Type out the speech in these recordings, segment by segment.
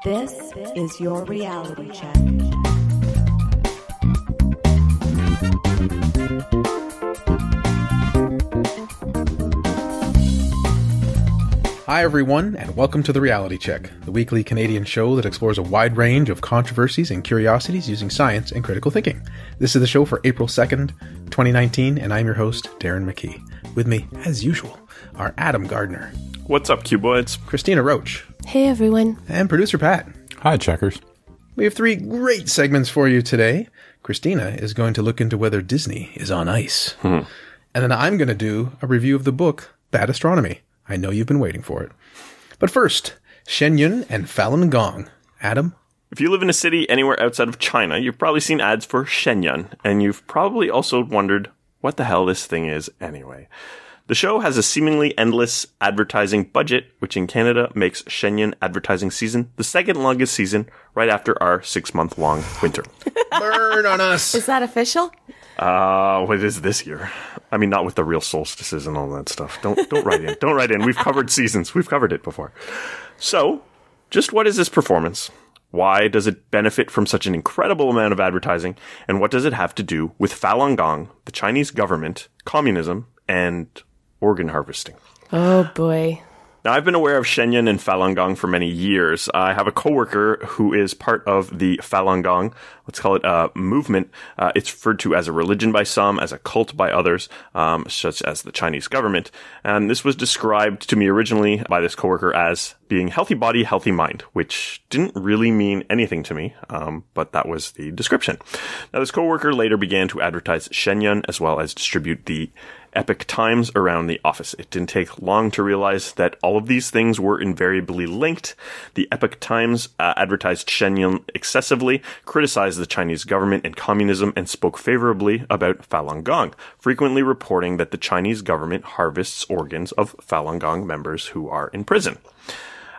This is your reality check. Hi everyone, and welcome to The Reality Check, the weekly Canadian show that explores a wide range of controversies and curiosities using science and critical thinking. This is the show for April 2nd, 2019, and I'm your host, Darren McKee. With me, as usual, are Adam Gardner. What's up, Cuboids? Christina Roach. Hey everyone. And producer Pat. Hi, checkers. We have three great segments for you today. Christina is going to look into whether Disney is on ice. And then I'm going to do a review of the book, Bad Astronomy. I know you've been waiting for it. But first, Shen Yun and Falon Gong. Adam? If you live in a city anywhere outside of China, you've probably seen ads for Shen Yun, and you've probably also wondered what the hell this thing is anyway. The show has a seemingly endless advertising budget, which in Canada makes Shen Yun advertising season the second longest season, right after our 6-month-long winter. Burn on us! Is that official? What is this year? I mean, not with the real solstices and all that stuff. Don't write in. Don't write in. We've covered seasons. We've covered it before. So, just what is this performance? Why does it benefit from such an incredible amount of advertising? And what does it have to do with Falun Gong, the Chinese government, communism, and organ harvesting? Oh boy. Now, I've been aware of Shen Yun and Falun Gong for many years. I have a coworker who is part of the Falun Gong. Let's call it a movement. It's referred to as a religion by some, as a cult by others, such as the Chinese government. And this was described to me originally by this coworker as being healthy body, healthy mind, which didn't really mean anything to me, but that was the description. Now, this coworker later began to advertise Shen Yun as well as distribute the Epic Times around the office. It didn't take long to realize that all of these things were invariably linked. The Epic Times advertised Shen Yun excessively, criticized the Chinese government and communism, and spoke favorably about Falun Gong, frequently reporting that the Chinese government harvests organs of Falun Gong members who are in prison.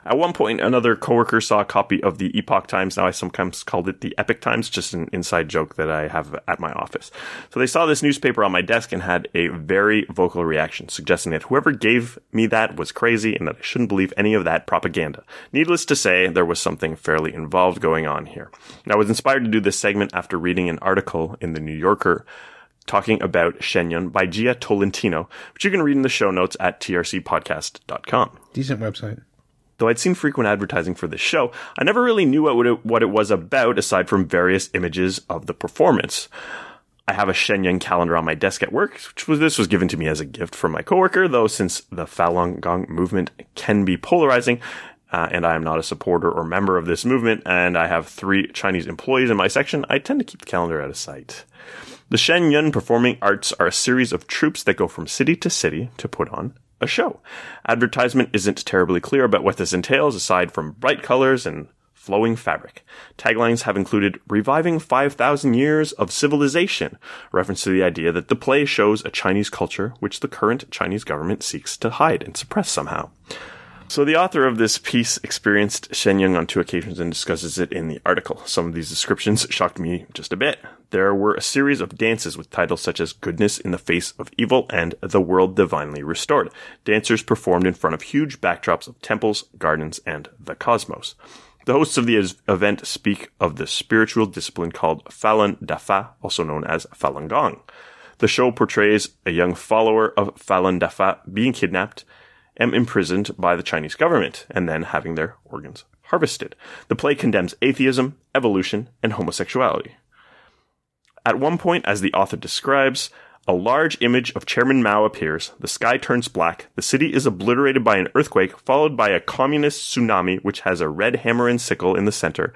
At one point, another coworker saw a copy of the Epoch Times. Now, I sometimes called it the Epic Times, just an inside joke that I have at my office. So they saw this newspaper on my desk and had a very vocal reaction, suggesting that whoever gave me that was crazy and that I shouldn't believe any of that propaganda. Needless to say, there was something fairly involved going on here. Now, I was inspired to do this segment after reading an article in the New Yorker talking about Shen Yun by Gia Tolentino, which you can read in the show notes at trcpodcast.com. Decent website. Though I'd seen frequent advertising for this show, I never really knew what it was about aside from various images of the performance. I have a Shen Yun calendar on my desk at work, this was given to me as a gift from my coworker, though since the Falun Gong movement can be polarizing, and I am not a supporter or member of this movement, and I have 3 Chinese employees in my section, I tend to keep the calendar out of sight. The Shen Yun Performing Arts are a series of troupes that go from city to city to put on a show. Advertisement isn't terribly clear about what this entails, aside from bright colors and flowing fabric. Taglines have included reviving 5,000 years of civilization, reference to the idea that the play shows a Chinese culture which the current Chinese government seeks to hide and suppress somehow. So the author of this piece experienced Shen Yun on 2 occasions and discusses it in the article. Some of these descriptions shocked me just a bit. There were a series of dances with titles such as Goodness in the Face of Evil and The World Divinely Restored. Dancers performed in front of huge backdrops of temples, gardens, and the cosmos. The hosts of the event speak of the spiritual discipline called Falun Dafa, also known as Falun Gong. The show portrays a young follower of Falun Dafa being kidnapped and imprisoned by the Chinese government, and then having their organs harvested. The play condemns atheism, evolution, and homosexuality. At one point, as the author describes, a large image of Chairman Mao appears, the sky turns black, the city is obliterated by an earthquake, followed by a communist tsunami which has a red hammer and sickle in the center,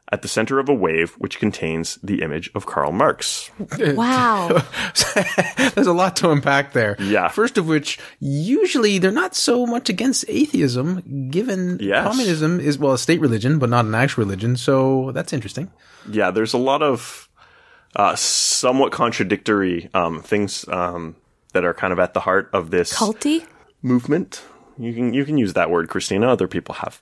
at the center of a wave which contains the image of Karl Marx. Wow. There's a lot to unpack there. Yeah. First of which, usually they're not so much against atheism, given communism is, well, a state religion, but not an actual religion. So that's interesting. Yeah, there's a lot of somewhat contradictory things that are kind of at the heart of this culty movement. You can use that word, Cristina. Other people have.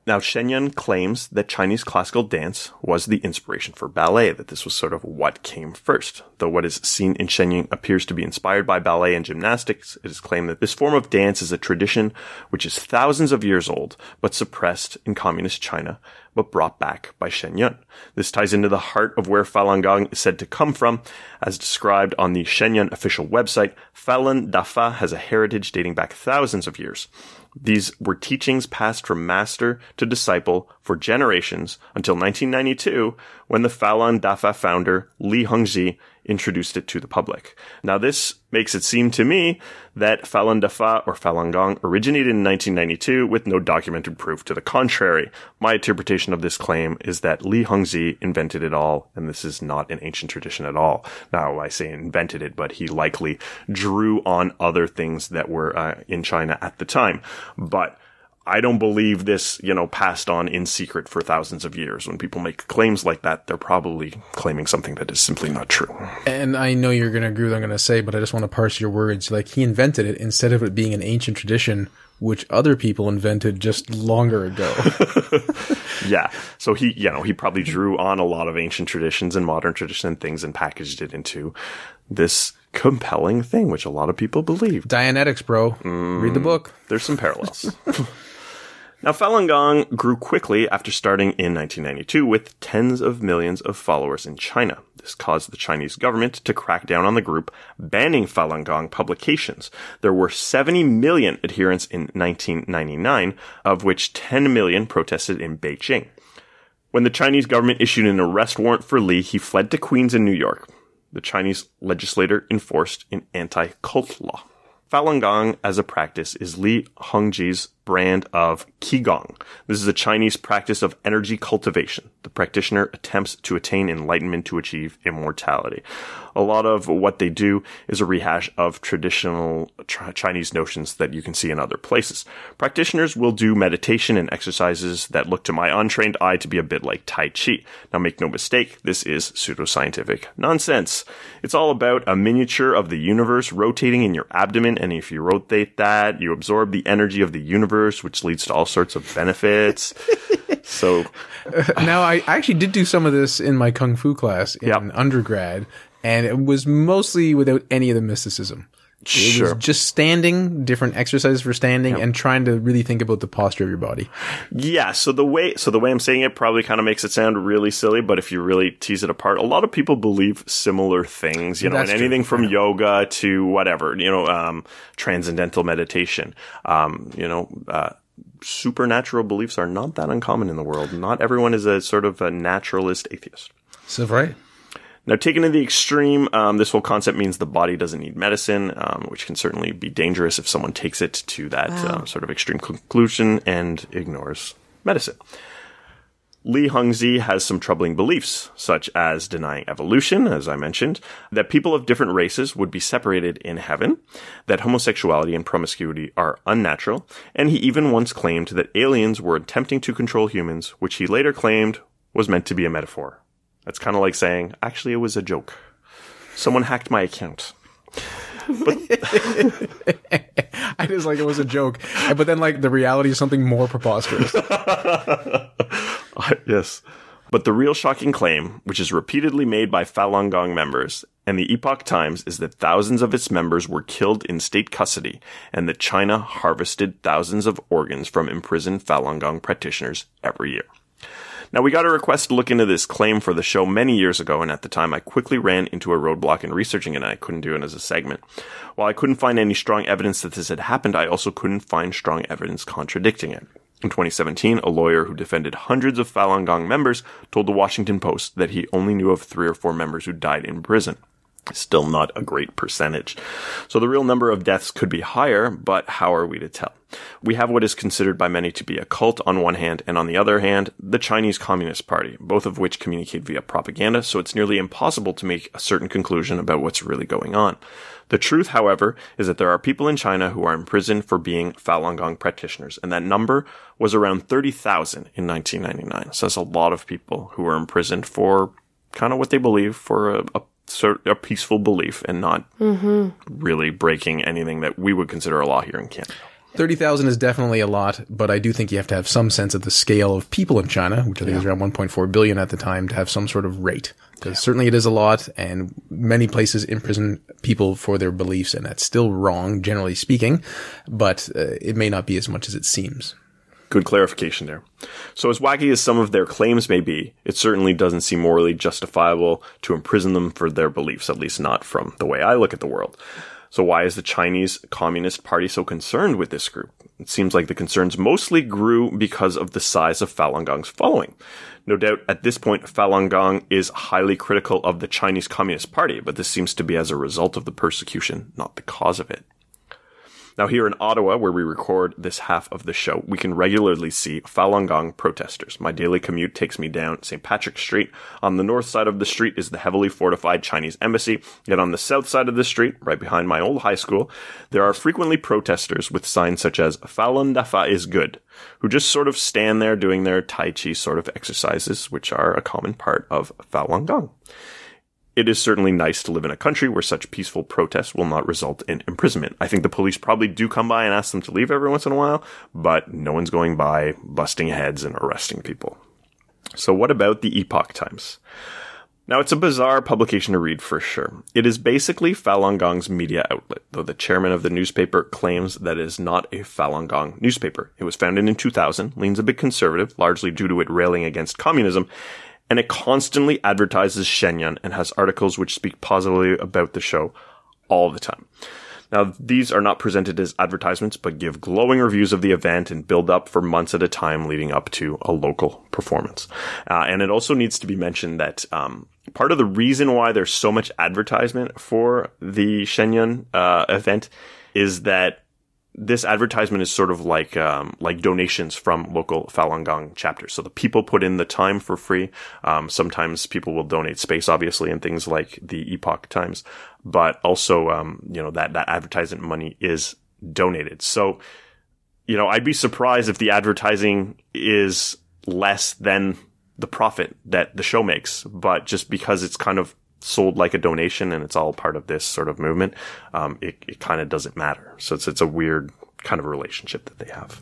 Now, Shen Yun claims that Chinese classical dance was the inspiration for ballet, that this was sort of what came first. Though what is seen in Shen Yun appears to be inspired by ballet and gymnastics, it is claimed that this form of dance is a tradition which is thousands of years old, but suppressed in communist China, but brought back by Shen Yun. This ties into the heart of where Falun Gong is said to come from. As described on the Shen Yun official website, Falun Dafa has a heritage dating back thousands of years. These were teachings passed from master to disciple for generations until 1992, when the Falun Dafa founder Li Hongzhi introduced it to the public. Now, this makes it seem to me that Falun Dafa or Falun Gong originated in 1992 with no documented proof to the contrary. My interpretation of this claim is that Li Hongzhi invented it all, and this is not an ancient tradition at all. Now, I say invented it, but he likely drew on other things that were in China at the time. But I don't believe this, passed on in secret for thousands of years. When people make claims like that, they're probably claiming something that is simply not true. And I know you're going to agree with what I'm going to say, but I just want to parse your words. Like, he invented it instead of it being an ancient tradition, which other people invented just longer ago. Yeah. So he probably drew on a lot of ancient traditions and modern tradition and things and packaged it into this compelling thing, which a lot of people believe. Dianetics, bro. Read the book. There's some parallels. Now, Falun Gong grew quickly after starting in 1992 with tens of millions of followers in China. This caused the Chinese government to crack down on the group, banning Falun Gong publications. There were 70 million adherents in 1999, of which 10 million protested in Beijing. When the Chinese government issued an arrest warrant for Li, he fled to Queens in New York. The Chinese legislator enforced an anti-cult law. Falun Gong as a practice is Li Hongzhi's brand of Qigong. This is a Chinese practice of energy cultivation. The practitioner attempts to attain enlightenment to achieve immortality. A lot of what they do is a rehash of traditional Chinese notions that you can see in other places. Practitioners will do meditation and exercises that look to my untrained eye to be a bit like Tai Chi. Now, make no mistake, this is pseudoscientific nonsense. It's all about a miniature of the universe rotating in your abdomen, and if you rotate that, you absorb the energy of the universe, which leads to all sorts of benefits. So now, I actually did do some of this in my Kung Fu class in undergrad, and it was mostly without any of the mysticism. It was just standing, different exercises for standing, and trying to really think about the posture of your body. Yeah, so the way I'm saying it probably kind of makes it sound really silly, but if you really tease it apart, a lot of people believe similar things, and anything from yoga to whatever, transcendental meditation, supernatural beliefs are not that uncommon in the world. Not everyone is a sort of a naturalist atheist. So right. Now, taken to the extreme, this whole concept means the body doesn't need medicine, which can certainly be dangerous if someone takes it to that sort of extreme conclusion and ignores medicine. Li Hongzhi has some troubling beliefs, such as denying evolution, as I mentioned, that people of different races would be separated in heaven, that homosexuality and promiscuity are unnatural, and he even once claimed that aliens were attempting to control humans, which he later claimed was meant to be a metaphor. That's kind of like saying, actually, it was a joke. Someone hacked my account. But I just like it was a joke. But then, the reality is something more preposterous. Yes. But the real shocking claim, which is repeatedly made by Falun Gong members and the Epoch Times, is that thousands of its members were killed in state custody and that China harvested thousands of organs from imprisoned Falun Gong practitioners every year. Now, we got a request to look into this claim for the show many years ago, and at the time I quickly ran into a roadblock in researching it, and I couldn't do it as a segment. While I couldn't find any strong evidence that this had happened, I also couldn't find strong evidence contradicting it. In 2017, a lawyer who defended hundreds of Falun Gong members told the Washington Post that he only knew of 3 or 4 members who died in prison. Still not a great percentage. So the real number of deaths could be higher, but how are we to tell? We have what is considered by many to be a cult on one hand, and on the other hand, the Chinese Communist Party, both of which communicate via propaganda, so it's nearly impossible to make a certain conclusion about what's really going on. The truth, however, is that there are people in China who are in prison for being Falun Gong practitioners, and that number was around 30,000 in 1999. So that's a lot of people who are imprisoned for kind of what they believe, for a peaceful belief and not really breaking anything that we would consider a law here in Canada. 30,000 is definitely a lot, but I do think you have to have some sense of the scale of people in China, which I think is around 1.4 billion at the time, to have some sort of rate. Because certainly it is a lot, and many places imprison people for their beliefs, and that's still wrong, generally speaking, but it may not be as much as it seems. Good clarification there. So as wacky as some of their claims may be, it certainly doesn't seem morally justifiable to imprison them for their beliefs, at least not from the way I look at the world. So why is the Chinese Communist Party so concerned with this group? It seems like the concerns mostly grew because of the size of Falun Gong's following. No doubt at this point, Falun Gong is highly critical of the Chinese Communist Party, but this seems to be as a result of the persecution, not the cause of it. Now here in Ottawa, where we record this half of the show, we can regularly see Falun Gong protesters. My daily commute takes me down St. Patrick Street. On the north side of the street is the heavily fortified Chinese embassy. Yet on the south side of the street, right behind my old high school, there are frequently protesters with signs such as Falun Dafa is good, who just sort of stand there doing their Tai Chi sort of exercises, which are a common part of Falun Gong. It is certainly nice to live in a country where such peaceful protests will not result in imprisonment. I think the police probably do come by and ask them to leave every once in a while, but no one's going by busting heads and arresting people. So what about the Epoch Times? Now, it's a bizarre publication to read for sure. It is basically Falun Gong's media outlet, though the chairman of the newspaper claims that it is not a Falun Gong newspaper. It was founded in 2000, leans a bit conservative, largely due to it railing against communism, and it constantly advertises Shen Yun and has articles which speak positively about the show all the time. Now, these are not presented as advertisements, but give glowing reviews of the event and build up for months at a time leading up to a local performance. And it also needs to be mentioned that part of the reason why there's so much advertisement for the Shen Yun event is that this advertisement is sort of like donations from local Falun Gong chapters. So the people put in the time for free. Sometimes people will donate space, obviously, and things like the Epoch Times. But also, that advertisement money is donated. So, I'd be surprised if the advertising is less than the profit that the show makes. But just because it's kind of sold like a donation and it's all part of this sort of movement, it kind of doesn't matter. So it's a weird kind of relationship that they have.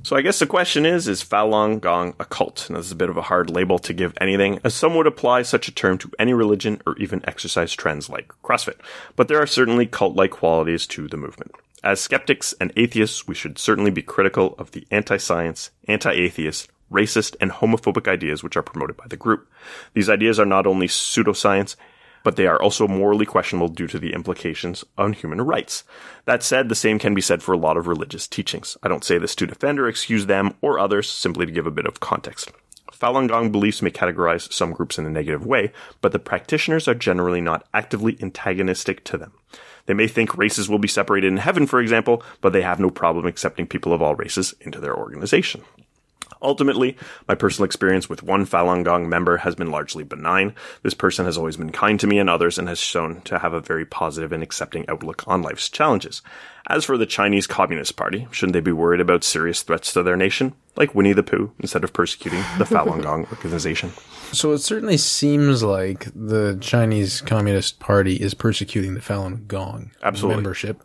So I guess the question is Falun Gong a cult? Now, this is a bit of a hard label to give anything, as some would apply such a term to any religion or even exercise trends like CrossFit. But there are certainly cult-like qualities to the movement. As skeptics and atheists, we should certainly be critical of the anti-science, anti-atheist, racist, and homophobic ideas which are promoted by the group. These ideas are not only pseudoscience, but they are also morally questionable due to the implications on human rights. That said, the same can be said for a lot of religious teachings. I don't say this to defend or excuse them or others, simply to give a bit of context. Falun Gong beliefs may categorize some groups in a negative way, but the practitioners are generally not actively antagonistic to them. They may think races will be separated in heaven, for example, but they have no problem accepting people of all races into their organization. Ultimately, my personal experience with one Falun Gong member has been largely benign. This person has always been kind to me and others and has shown to have a very positive and accepting outlook on life's challenges. As for the Chinese Communist Party, shouldn't they be worried about serious threats to their nation, like Winnie the Pooh, instead of persecuting the Falun Gong organization? So it certainly seems like the Chinese Communist Party is persecuting the Falun Gong membership.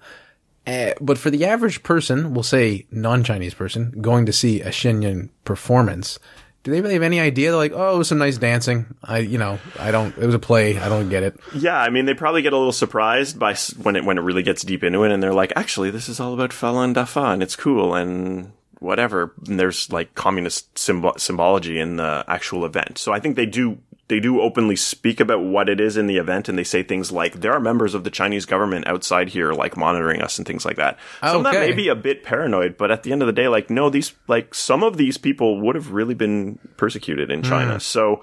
But for the average person, we'll say non-Chinese person, going to see a Shen Yun performance, do they really have any idea? They're like, oh, it was some nice dancing. It was a play. I don't get it. Yeah, I mean, they probably get a little surprised by when it really gets deep into it, and they're like, actually, this is all about Falun Dafa, and it's cool, and whatever. And there's like communist symbology in the actual event. So I think they do openly speak about what it is in the event, and they say things like, there are members of the Chinese government outside here, like, monitoring us and things like that. Some of that may be a bit paranoid, but at the end of the day, some of these people would have really been persecuted in China. So,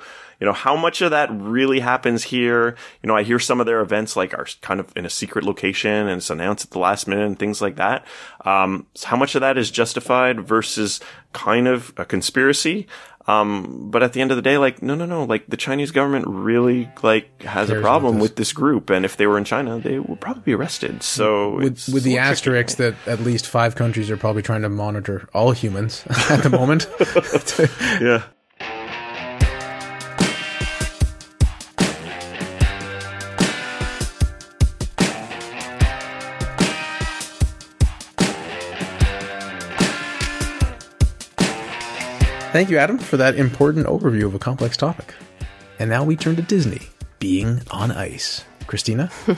how much of that really happens here? I hear some of their events, are kind of in a secret location and it's announced at the last minute and things like that. So how much of that is justified versus kind of a conspiracy? But at the end of the day, no, the Chinese government really, has a problem with this group. And if they were in China, they would probably be arrested. So with the asterisk that at least 5 countries are probably trying to monitor all humans at the moment. Yeah. Thank you, Adam, for that important overview of a complex topic. And now we turn to Disney, being on ice. Cristina? Well,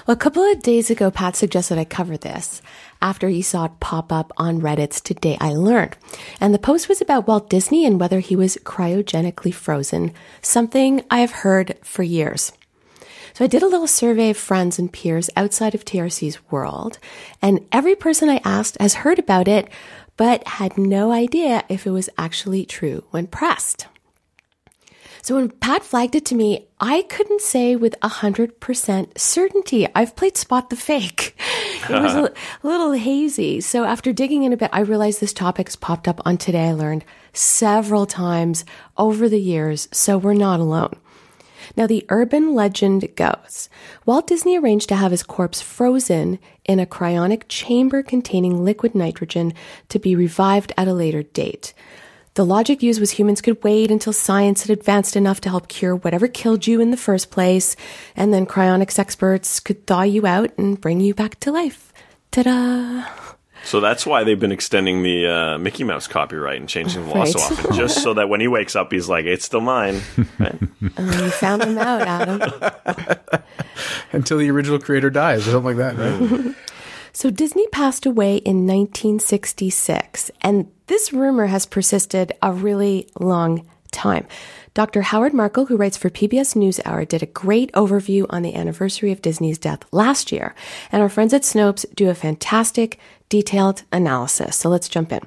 a couple of days ago, Pat suggested I cover this after he saw it pop up on Reddit's Today I Learned. And the post was about Walt Disney and whether he was cryogenically frozen, something I have heard for years. So I did a little survey of friends and peers outside of TRC's world, and every person I asked has heard about it, but had no idea if it was actually true when pressed. So when Pat flagged it to me, I couldn't say with 100% certainty. I've played Spot the Fake. It was a little hazy. So after digging in a bit, I realized this topic has popped up on Today I Learned several times over the years, so we're not alone. Now, the urban legend goes, Walt Disney arranged to have his corpse frozen in a cryonic chamber containing liquid nitrogen to be revived at a later date. The logic used was humans could wait until science had advanced enough to help cure whatever killed you in the first place, and then cryonics experts could thaw you out and bring you back to life. Ta-da! So that's why they've been extending the Mickey Mouse copyright and changing the law so often, just so that when he wakes up, he's like, it's still mine. Right? You found them out, Adam. Until the original creator dies, or something like that, right? So Disney passed away in 1966, and this rumor has persisted a really long time. Dr. Howard Markle, who writes for PBS NewsHour, did a great overview on the anniversary of Disney's death last year, and our friends at Snopes do a fantastic, detailed analysis. So let's jump in.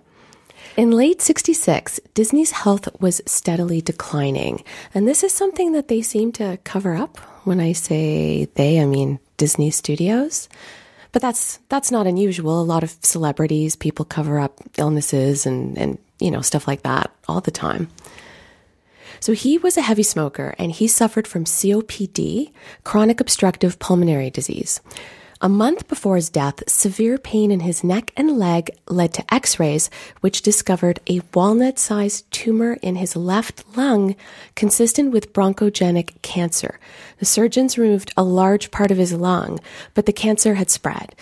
In late 66, Disney's health was steadily declining, and this is something that they seem to cover up. When I say they, I mean Disney Studios. But that's not unusual. A lot of celebrities, people cover up illnesses and stuff like that all the time. So he was a heavy smoker, and he suffered from COPD, chronic obstructive pulmonary disease. A month before his death, severe pain in his neck and leg led to x-rays, which discovered a walnut-sized tumor in his left lung consistent with bronchogenic cancer. The surgeons removed a large part of his lung, but the cancer had spread.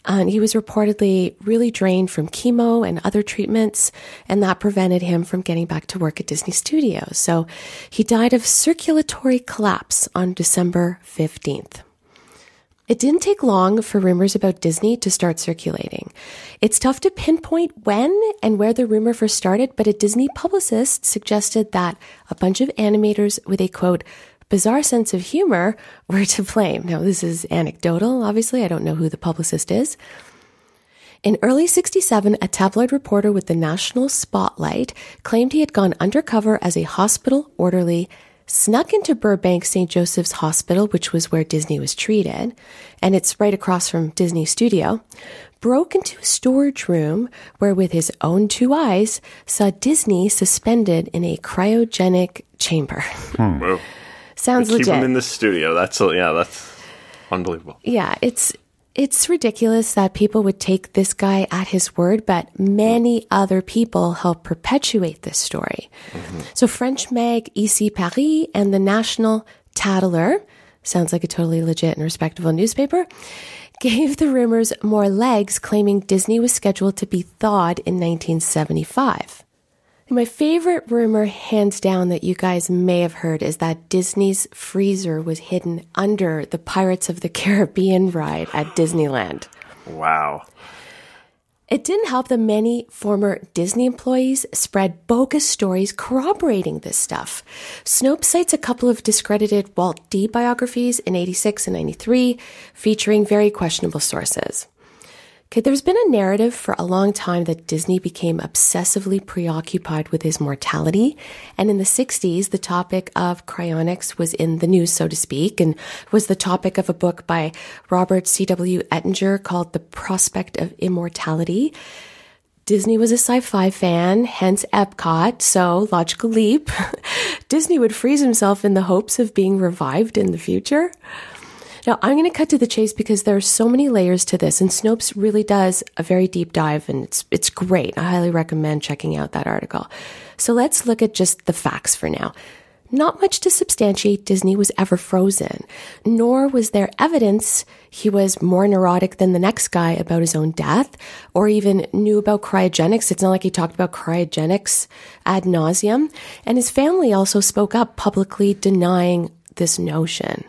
And he was reportedly really drained from chemo and other treatments, and that prevented him from getting back to work at Disney Studios. So he died of circulatory collapse on December 15th. It didn't take long for rumors about Disney to start circulating. It's tough to pinpoint when and where the rumor first started, but a Disney publicist suggested that a bunch of animators with a, quote, bizarre sense of humor were to blame. Now, this is anecdotal, obviously. I don't know who the publicist is. In early 67, a tabloid reporter with the National Spotlight claimed he had gone undercover as a hospital orderly, snuck into Burbank St. Joseph's Hospital, which was where Disney was treated, and it's right across from Disney Studio, broke into a storage room where with his own two eyes saw Disney suspended in a cryogenic chamber. Whoa. Sounds legit. Keep him in the studio. That's unbelievable. Yeah, it's ridiculous that people would take this guy at his word, but many other people help perpetuate this story. Mm-hmm. So French mag Ici Paris and the National Tattler, sounds like a totally legit and respectable newspaper, gave the rumors more legs, claiming Disney was scheduled to be thawed in 1975. My favorite rumor, hands down, that you guys may have heard is that Disney's freezer was hidden under the Pirates of the Caribbean ride at Disneyland. Wow. It didn't help that many former Disney employees spread bogus stories corroborating this stuff. Snopes cites a couple of discredited Walt D biographies in 86 and 93, featuring very questionable sources. Okay, there's been a narrative for a long time that Disney became obsessively preoccupied with his mortality. And in the 60s, the topic of cryonics was in the news, so to speak, and was the topic of a book by Robert C.W. Ettinger called The Prospect of Immortality. Disney was a sci-fi fan, hence Epcot, so logical leap. Disney would freeze himself in the hopes of being revived in the future. Now, I'm going to cut to the chase because there are so many layers to this, and Snopes really does a very deep dive, and it's great. I highly recommend checking out that article. So let's look at just the facts for now. not much to substantiate Disney was ever frozen, nor was there evidence he was more neurotic than the next guy about his own death, or even knew about cryogenics. It's not like he talked about cryogenics ad nauseum. And his family also spoke up, publicly denying this notion.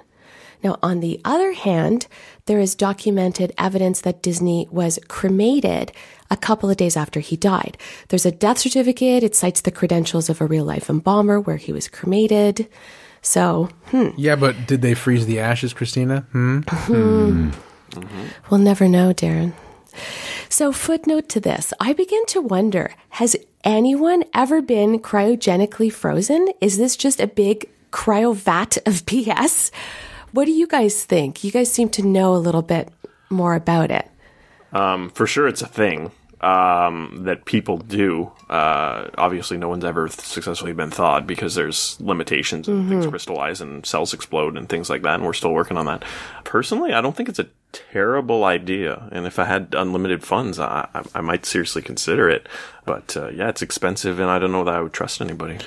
Now, on the other hand, there is documented evidence that Disney was cremated a couple of days after he died. There's a death certificate. It cites the credentials of a real-life embalmer where he was cremated. So, Yeah, but did they freeze the ashes, Cristina? We'll never know, Darren. So, footnote to this. I begin to wonder, has anyone ever been cryogenically frozen? Is this just a big cryovat of BS? What do you guys think? You guys seem to know a little bit more about it. For sure, it's a thing that people do. Obviously, no one's ever successfully been thawed because there's limitations and things crystallize and cells explode and things like that, and we're still working on that. Personally, I don't think it's a terrible idea, and if I had unlimited funds, I might seriously consider it. But yeah, it's expensive, and I don't know that I would trust anybody.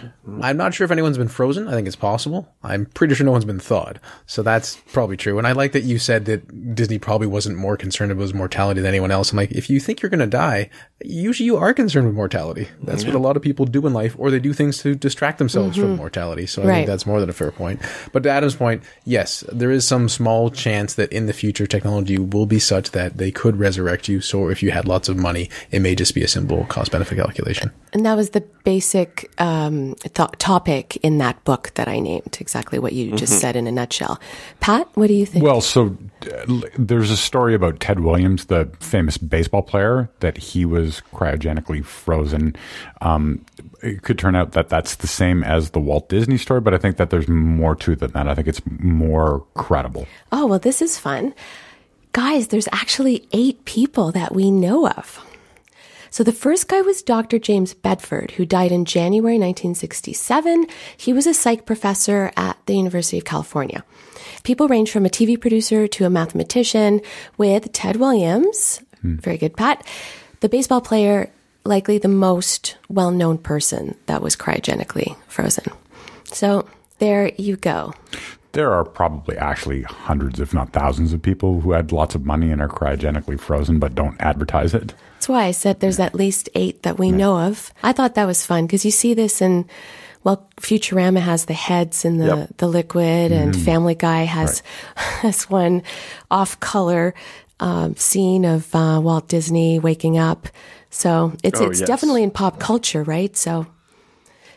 I'm not sure if anyone's been frozen. I think it's possible. I'm pretty sure no one's been thawed. So that's probably true. And I like that you said that Disney probably wasn't more concerned about his mortality than anyone else. I'm like, if you think you're going to die, usually you are concerned with mortality. That's what a lot of people do in life, or they do things to distract themselves from mortality. So I think that's more than a fair point. But to Adam's point, yes, there is some small chance that in the future technology will be such that they could resurrect you. So if you had lots of money, it may just be a simple cost-benefit calculation. And that was the basic topic in that book that I named, exactly what you just said in a nutshell. Pat, what do you think? Well, so there's a story about Ted Williams, the famous baseball player, that he was cryogenically frozen. It could turn out that that's the same as the Walt Disney story, but I think that there's more to it than that. I think it's more credible. Oh, well, this is fun. Guys, there's actually 8 people that we know of. So the first guy was Dr. James Bedford, who died in January 1967. He was a psych professor at the University of California. People range from a TV producer to a mathematician, with Ted Williams, very good, Pat, the baseball player, likely the most well-known person that was cryogenically frozen. So there you go. There are probably actually hundreds, if not thousands, of people who had lots of money and are cryogenically frozen but don't advertise it. That's why I said there's at least 8 that we know of. I thought that was fun because you see this in, well, Futurama has the heads in the liquid, and Family Guy has this one off-color scene of Walt Disney waking up. So it's definitely in pop culture, right? So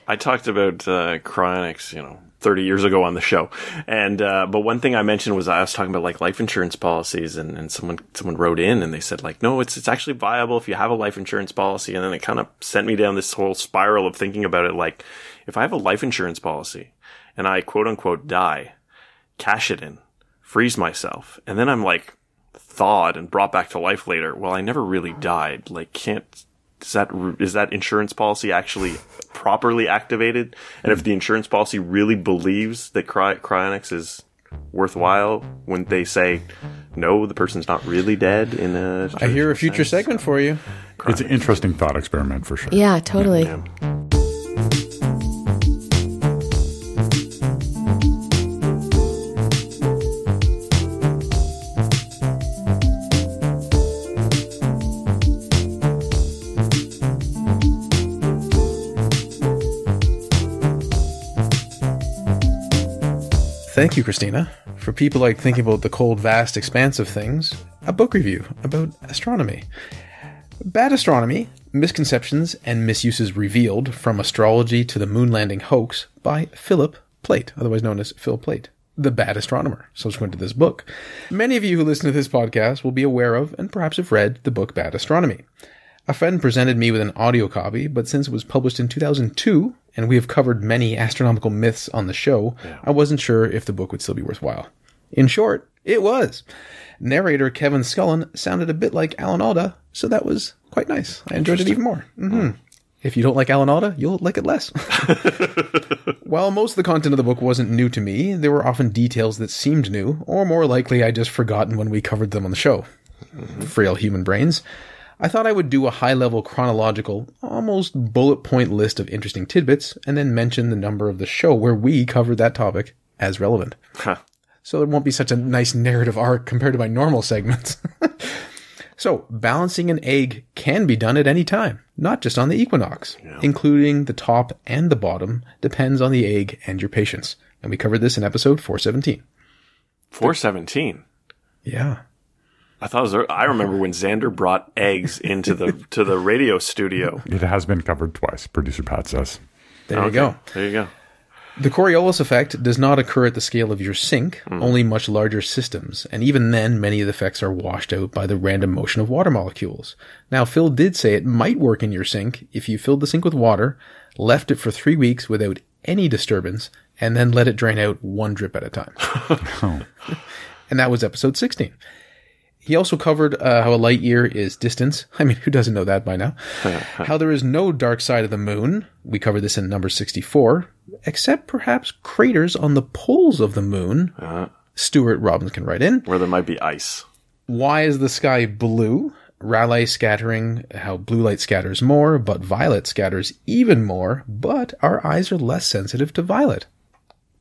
I talked about cryonics, 30 years ago on the show. And, but one thing I mentioned was I was talking about like life insurance policies, and someone wrote in and they said like, no, it's actually viable if you have a life insurance policy. And then it kind of sent me down this whole spiral of thinking about it. Like, if I have a life insurance policy and I quote unquote die, cash it in, freeze myself, and then I'm like thawed and brought back to life later. Well, I never really died. Like, is that insurance policy actually properly activated? And if the insurance policy really believes that cryonics is worthwhile, when they say, no, the person's not really dead in a... I hear a future segment for you. It's an interesting thought experiment for sure. Yeah, totally. Yeah. Thank you, Cristina. For people like thinking about the cold, vast expanse of things, a book review about astronomy. Bad Astronomy, Misconceptions and Misuses Revealed, From Astrology to the Moon Landing Hoax, by Phil Plait, otherwise known as Phil Plait, the bad astronomer, subsequent to this book. Many of you who listen to this podcast will be aware of, and perhaps have read, the book Bad Astronomy. A friend presented me with an audio copy, but since it was published in 2002, and we have covered many astronomical myths on the show, I wasn't sure if the book would still be worthwhile. In short, it was. Narrator Kevin Scullin sounded a bit like Alan Alda, so that was quite nice. I enjoyed it even more. If you don't like Alan Alda, you'll like it less. While most of the content of the book wasn't new to me, there were often details that seemed new, or more likely I'd just forgotten when we covered them on the show. Frail human brains. I thought I would do a high-level chronological, almost bullet point list of interesting tidbits, and then mention the number of the show where we covered that topic as relevant. Huh. So there won't be such a nice narrative arc compared to my normal segments. So, balancing an egg can be done at any time, not just on the equinox, including the top and the bottom, depends on the egg and your patience. And we covered this in episode 417. 417? Yeah. I remember when Xander brought eggs into the radio studio. It has been covered twice, producer Pat says. There you go. There you go. The Coriolis effect does not occur at the scale of your sink, only much larger systems, and even then, many of the effects are washed out by the random motion of water molecules. Now, Phil did say it might work in your sink if you filled the sink with water, left it for 3 weeks without any disturbance, and then let it drain out 1 drip at a time. And that was episode 16. He also covered how a light year is distance. I mean, who doesn't know that by now? How there is no dark side of the moon. We covered this in number 64, except perhaps craters on the poles of the moon. Stuart Robbins can write in. Where there might be ice. Why is the sky blue? Rayleigh scattering, how blue light scatters more, but violet scatters even more, but our eyes are less sensitive to violet.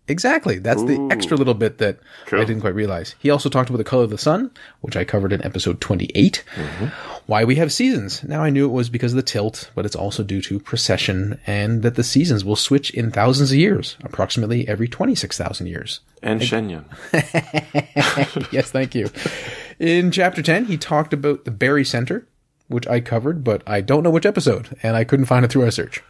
Exactly. That's the extra little bit that I didn't quite realize. He also talked about the color of the sun, which I covered in episode 28. Why we have seasons. Now, I knew it was because of the tilt, but it's also due to precession and that the seasons will switch in thousands of years, approximately every 26,000 years. And Shen Yun. Yes, thank you. In chapter 10, he talked about the Berry Center, which I covered, but I don't know which episode, and I couldn't find it through our search.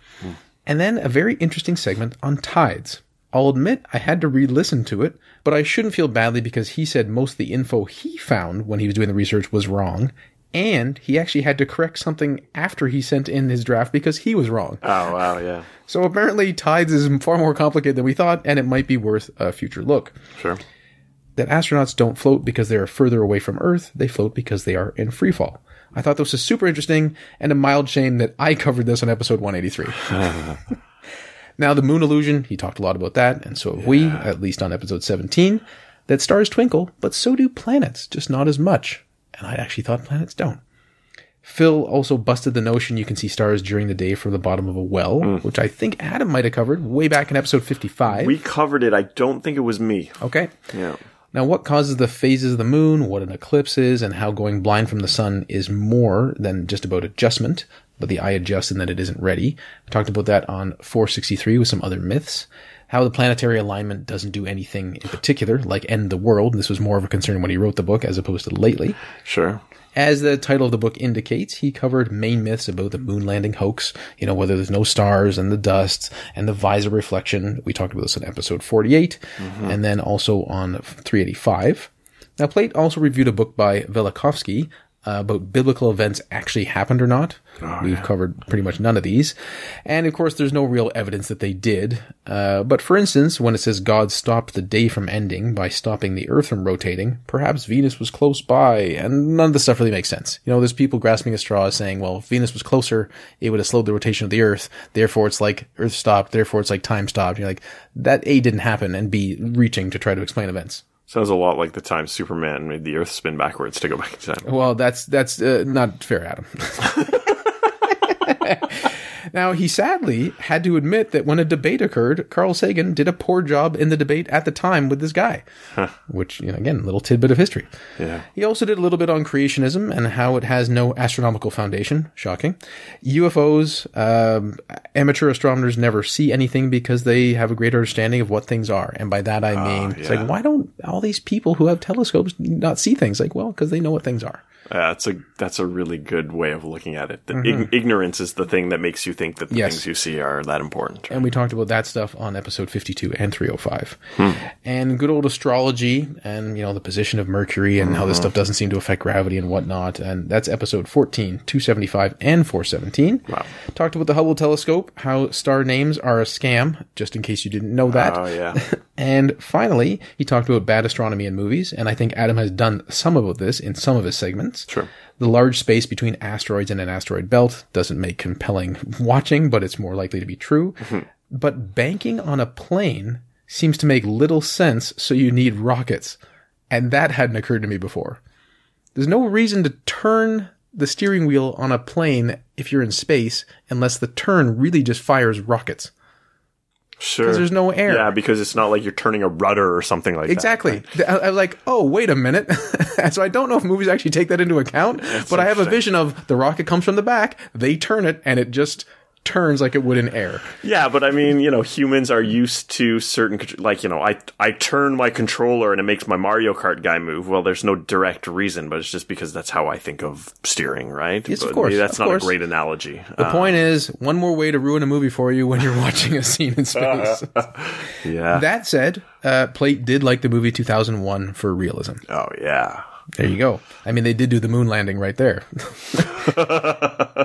And then a very interesting segment on tides. I'll admit I had to re-listen to it, but I shouldn't feel badly because he said most of the info he found when he was doing the research was wrong, and he actually had to correct something after he sent in his draft because he was wrong. Oh, wow, yeah. So apparently tides is far more complicated than we thought, and it might be worth a future look. Sure. That astronauts don't float because they are further away from Earth, they float because they are in freefall. I thought this was super interesting, and a mild shame that I covered this on episode 183. Now, the moon illusion, he talked a lot about that, and so have we, at least on episode 17, that stars twinkle, but so do planets, just not as much. And I actually thought planets don't. Phil also busted the notion you can see stars during the day from the bottom of a well, which I think Adam might have covered way back in episode 55. We covered it. I don't think it was me. Okay. Yeah. Now, what causes the phases of the moon, what an eclipse is, and how going blind from the sun is more than just about adjustment, but the eye adjusts and then it isn't ready. I talked about that on 463 with some other myths. How the planetary alignment doesn't do anything in particular, like end the world. This was more of a concern when he wrote the book as opposed to lately. Sure. As the title of the book indicates, he covered main myths about the Moon Landing Hoax, whether there's no stars and the dust and the visor reflection. We talked about this in episode 48 and then also on 385. Now, Plait also reviewed a book by Velikovsky about biblical events actually happened or not. We've covered pretty much none of these. And of course, there's no real evidence that they did. But for instance, when it says God stopped the day from ending by stopping the Earth from rotating, perhaps Venus was close by, and none of this stuff really makes sense. There's people grasping at straws saying, well, if Venus was closer, it would have slowed the rotation of the Earth. Therefore, it's like Earth stopped. Therefore, it's like time stopped. You're like, that A didn't happen, and B, reaching to try to explain events. Sounds a lot like the time Superman made the Earth spin backwards to go back in time. Well, that's not fair, Adam. Now, he sadly had to admit that when a debate occurred, Carl Sagan did a poor job in the debate at the time with this guy. Which, again, a little tidbit of history. Yeah. He also did a little bit on creationism and how it has no astronomical foundation. Shocking. UFOs, amateur astronomers never see anything because they have a greater understanding of what things are. And by that I mean, it's like, why don't all these people who have telescopes not see things? Like, well, because they know what things are. That's a really good way of looking at it. Ignorance is the thing that makes you think that the things you see are that important. Right? And we talked about that stuff on episode 52 and 305. And good old astrology and, the position of Mercury and how this stuff doesn't seem to affect gravity and whatnot. And that's episode 14, 275, and 417. Wow. Talked about the Hubble telescope, how star names are a scam, just in case you didn't know that. Oh, yeah. And finally, he talked about bad astronomy in movies. And I think Adam has done some about this in some of his segments. Sure. The large space between asteroids and an asteroid belt doesn't make compelling watching, but it's more likely to be true. But banking on a plane seems to make little sense, so you need rockets. And that hadn't occurred to me before. There's no reason to turn the steering wheel on a plane if you're in space unless the turn really just fires rockets. Sure. Because there's no air. Yeah, because it's not like you're turning a rudder or something like exactly. that. Exactly. I was like, oh, wait a minute. So I don't know if movies actually take that into account, but I have a vision of the rocket comes from the back, they turn it, and it just turns like it would in air. Yeah, but I mean, humans are used to certain, like, I turn my controller and it makes my Mario Kart guy move. Well, there's no direct reason, but it's just because that's how I think of steering, right? Yes, but of course. Maybe that's of not course. a great analogy. The point is, one more way to ruin a movie for you when you're watching a scene in space. Yeah. That said, Plait did like the movie 2001 for realism. Oh, yeah. There you go. I mean, they did do the moon landing right there.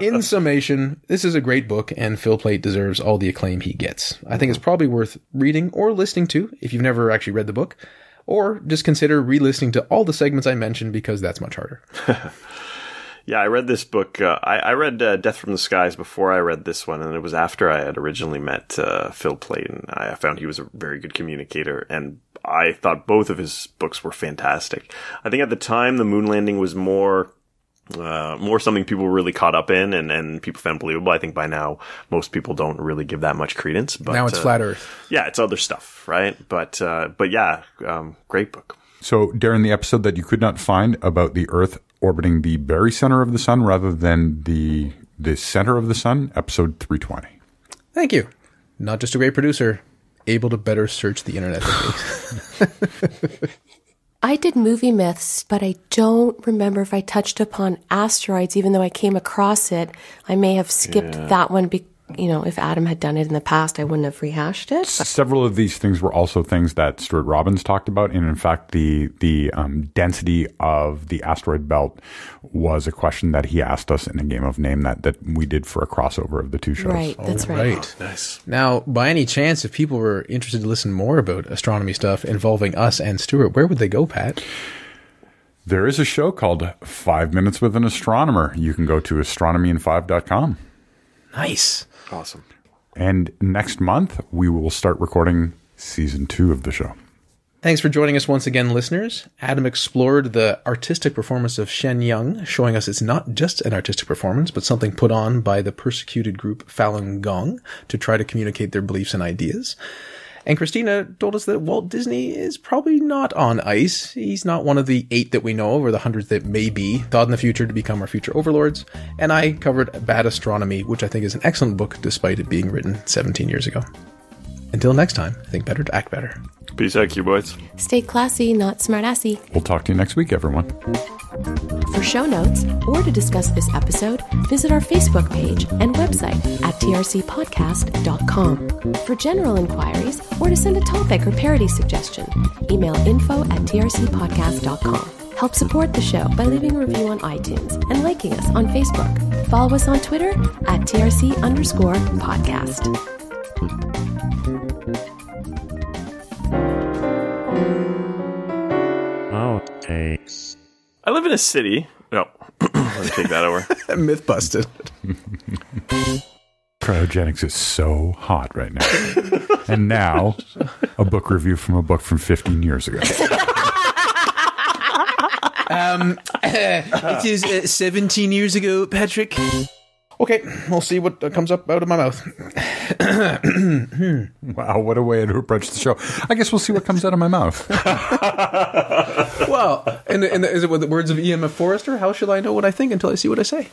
In summation, this is a great book, and Phil Plait deserves all the acclaim he gets. I think it's probably worth reading or listening to if you've never actually read the book, or just consider re-listening to all the segments I mentioned because that's much harder. Yeah, I read this book. I read Death from the Skies before I read this one, and it was after I had originally met Phil Plait, and I found he was a very good communicator, and I thought both of his books were fantastic. I think at the time, the moon landing was more something people were really caught up in and people found believable. I think by now, most people don't really give that much credence. But now it's flat Earth. Yeah, it's other stuff, right? But yeah, great book. So, Darren, the episode that you could not find about the Earth orbiting the very center of the sun rather than the center of the sun, episode 320. Thank you. Not just a great producer, able to better search the internet than me. I did movie myths, but I don't remember if I touched upon asteroids, even though I came across it. I may have skipped that one. If Adam had done it in the past, I wouldn't have rehashed it. Several of these things were also things that Stuart Robbins talked about. And in fact, the density of the asteroid belt was a question that he asked us in a game of Name that we did for a crossover of the two shows. Right, that's right. Right. Oh, nice. Now, by any chance, if people were interested to listen more about astronomy stuff involving us and Stuart, where would they go, Pat? There is a show called 5 Minutes with an Astronomer. You can go to astronomyin5.com. Nice. Awesome. And next month, we will start recording season 2 of the show. Thanks for joining us once again, listeners. Adam explored the artistic performance of Shen Yun, showing us it's not just an artistic performance, but something put on by the persecuted group Falon Gong to try to communicate their beliefs and ideas. And Cristina told us that Walt Disney is probably not on ice. He's not one of the 8 that we know of, or the hundreds that may be, thought in the future to become our future overlords. And I covered Bad Astronomy, which I think is an excellent book, despite it being written 17 years ago. Until next time, think better to act better. Peace out, you boys. Stay classy, not smartassy. We'll talk to you next week, everyone. For show notes or to discuss this episode, visit our Facebook page and website at trcpodcast.com. For general inquiries or to send a topic or parody suggestion, email info@trcpodcast.com. Help support the show by leaving a review on iTunes and liking us on Facebook. Follow us on Twitter at TRC_podcast. Outtakes. I live in a city. No, let me take that over. Myth busted. Cryogenics is so hot right now. And now, a book review from a book from 15 years ago. It is 17 years ago, Patrick. Okay, we'll see what comes up out of my mouth. Wow, what a way to approach the show. I guess we'll see what comes out of my mouth. Well, is it with the words of E.M.F. Forrester? How shall I know what I think until I see what I say?